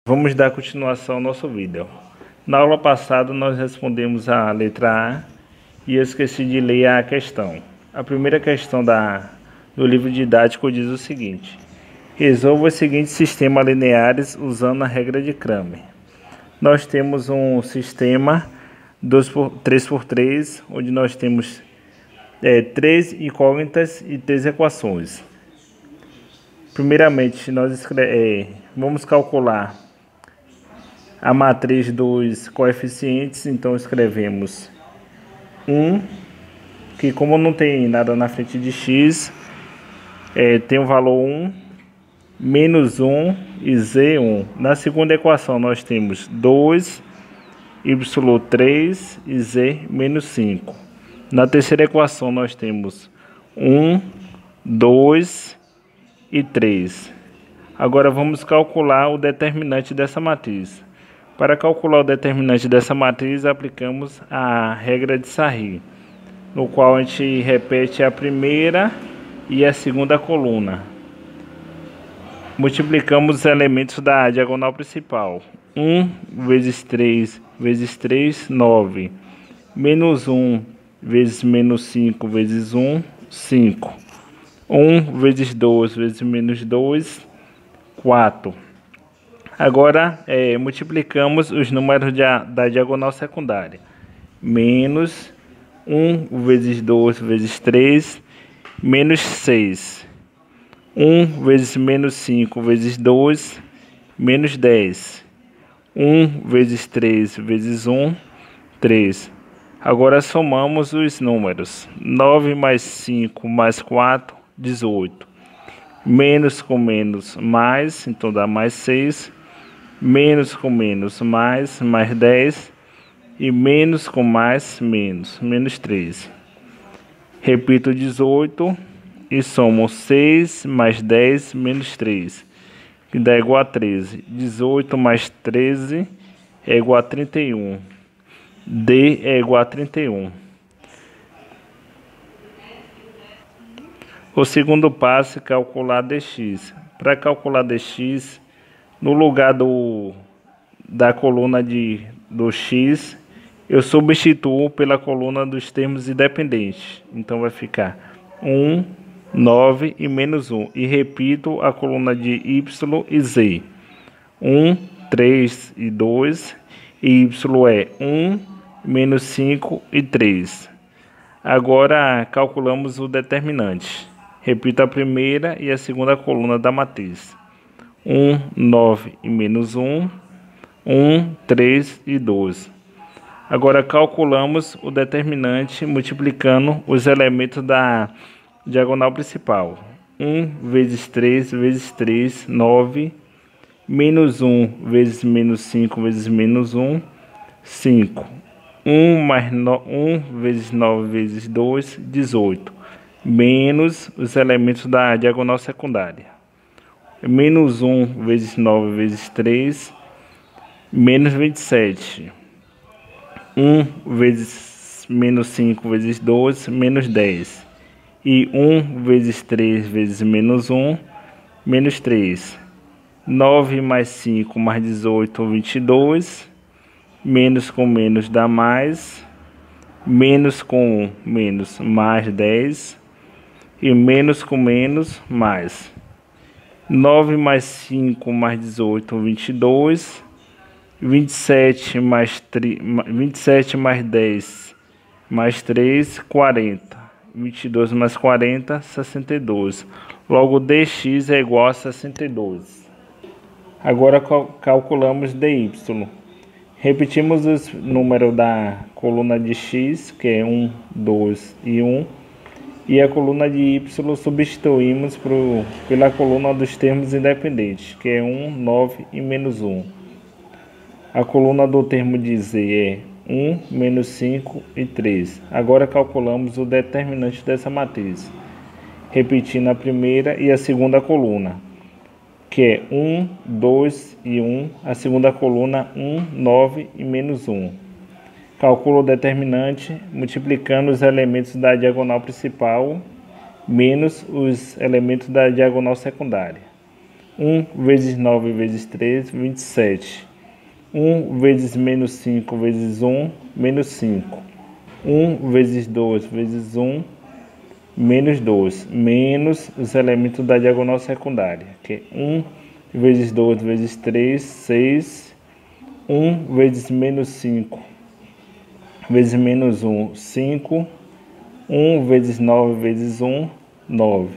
Vamos dar continuação ao nosso vídeo. Na aula passada nós respondemos a letra A e eu esqueci de ler a questão. A primeira questão do livro didático diz o seguinte: resolva os seguintes sistemas lineares usando a regra de Cramer. Nós temos um sistema 3×3, onde nós temos 3 incógnitas e 3 equações. Primeiramente, nós vamos calcular a matriz dos coeficientes. Então escrevemos 1, que como não tem nada na frente de x, tem o valor 1, menos 1 e z1. Na segunda equação nós temos 2, y3 e z menos 5. Na terceira equação nós temos 1, 2 e 3. Agora vamos calcular o determinante dessa matriz. Para calcular o determinante dessa matriz, aplicamos a regra de Sarri, no qual a gente repete a primeira e a segunda coluna. Multiplicamos os elementos da diagonal principal. 1 vezes 3 vezes 3, 9. Menos 1 vezes menos 5 vezes 1, 5. 1 vezes 2 vezes menos 2, 4. Agora, multiplicamos os números da diagonal secundária. Menos 1 vezes 2 vezes 3, menos 6. 1 vezes menos 5 vezes 2, menos 10. 1 vezes 3 vezes 1, 3. Agora somamos os números. 9 mais 5 mais 4, 18. Menos com menos, mais, então dá mais 6. Menos com menos, mais 10. E menos com mais, menos 13. Repito 18 e somo 6 mais 10 menos 3, que dá igual a 13. 18 mais 13 é igual a 31. D é igual a 31. O segundo passo é calcular dx. Para calcular dx, no lugar da coluna do x, eu substituo pela coluna dos termos independentes. Então vai ficar 1, 9 e menos 1. E repito a coluna de y e z. 1, 3 e 2. E y é 1, menos 5 e 3. Agora calculamos o determinante. Repito a primeira e a segunda coluna da matriz. 1, 9 e menos 1, 1, 3 e 12. Agora calculamos o determinante multiplicando os elementos da diagonal principal. 1 vezes 3 vezes 3, 9. Menos 1 vezes menos 5 vezes menos 1, 5. 1 vezes 9 vezes 2, 18. Menos os elementos da diagonal secundária. Menos 1 vezes 9 vezes 3, menos 27. 1 vezes menos 5 vezes 12, menos 10. E 1 vezes 3 vezes menos 1, menos 3. 9 mais 5 mais 18, 22. Menos com menos dá mais. Menos com 1, menos, mais 10. E menos com menos, mais. 9 mais 5 mais 18, 22. 27 mais 10 mais 3, 40. 22 mais 40, 62. Logo, dx é igual a 62. Agora calculamos dy. Repetimos os números da coluna de x, que é 1, 2 e 1. E a coluna de y substituímos pela coluna dos termos independentes, que é 1, 9 e menos 1. A coluna do termo de z é 1, menos 5 e 3. Agora calculamos o determinante dessa matriz, repetindo a primeira e a segunda coluna, que é 1, 2 e 1. A segunda coluna 1, 9 e menos 1. Calculo o determinante multiplicando os elementos da diagonal principal menos os elementos da diagonal secundária. 1 vezes 9 vezes 3, 27. 1 vezes menos 5 vezes 1, menos 5. 1 vezes 2 vezes 1, menos 2. Menos os elementos da diagonal secundária, que é 1 vezes 2 vezes 3, 6. 1 vezes menos 5 vezes menos 1, 5. 1 vezes 9 vezes 1, 9.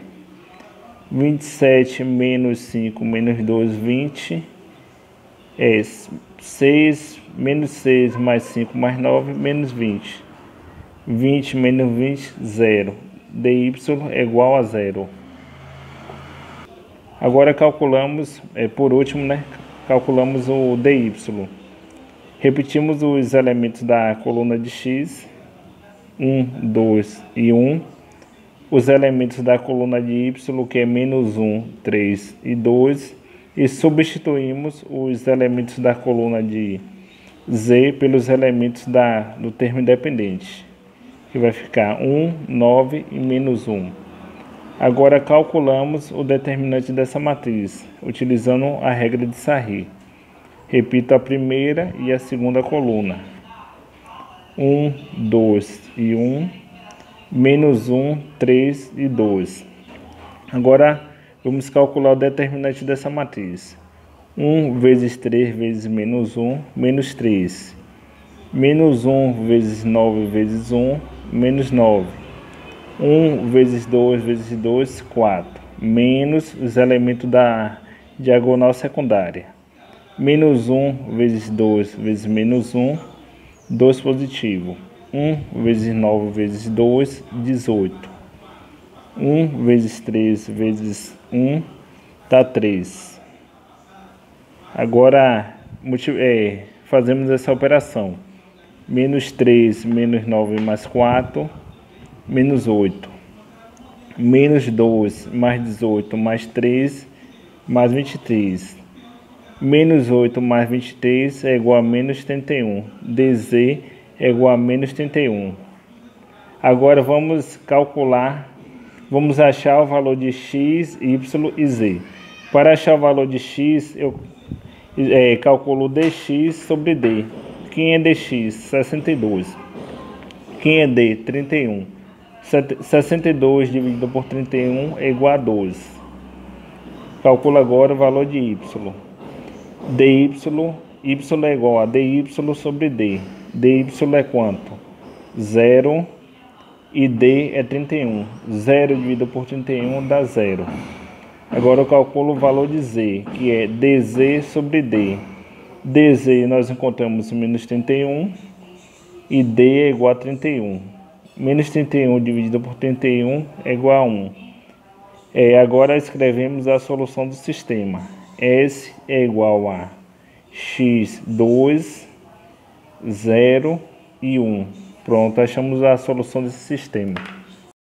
27 menos 5 menos 2, 20. 6, menos 6 mais 5 mais 9, menos 20. 20 menos 20, 0. dy é igual a 0. Agora calculamos, por último, né? Calculamos o dy. Repetimos os elementos da coluna de x, 1, 2 e 1. Os elementos da coluna de y, que é menos 1, 3 e 2. E substituímos os elementos da coluna de z pelos elementos do termo independente, que vai ficar 1, 9 e menos 1. Agora calculamos o determinante dessa matriz, utilizando a regra de Sarri. Repito a primeira e a segunda coluna. 1, 2 e 1, menos 1, 3 e 2. Agora vamos calcular o determinante dessa matriz. 1 vezes 3 vezes menos 1, menos 3. Menos 1 vezes 9 vezes 1, menos 9. 1 vezes 2 vezes 2, 4. Menos os elementos da diagonal secundária. Menos 1 vezes 2 vezes menos 1, 2 positivo. 1 vezes 9 vezes 2, 18. 1 vezes 3 vezes 1, dá 3. Agora fazemos essa operação. Menos 3, menos 9 mais 4, menos 8. Menos 2 mais 18 mais 3, mais 23. Menos 8 mais 23 é igual a menos 31. dz é igual a menos 31. Agora vamos calcular, vamos achar o valor de x, y e z. Para achar o valor de x, eu calculo dx sobre d. Quem é dx? 62. Quem é d? 31. 62 dividido por 31 é igual a 12. Calculo agora o valor de y. dy, y é igual a dy sobre d. dy é quanto? 0 e d é 31. 0 dividido por 31 dá 0. Agora eu calculo o valor de z, que é dz sobre d. dz nós encontramos menos 31 e d é igual a 31. Menos 31 dividido por 31 é igual a 1. Agora escrevemos a solução do sistema. S é igual a x2, 0 e 1. Pronto, achamos a solução desse sistema.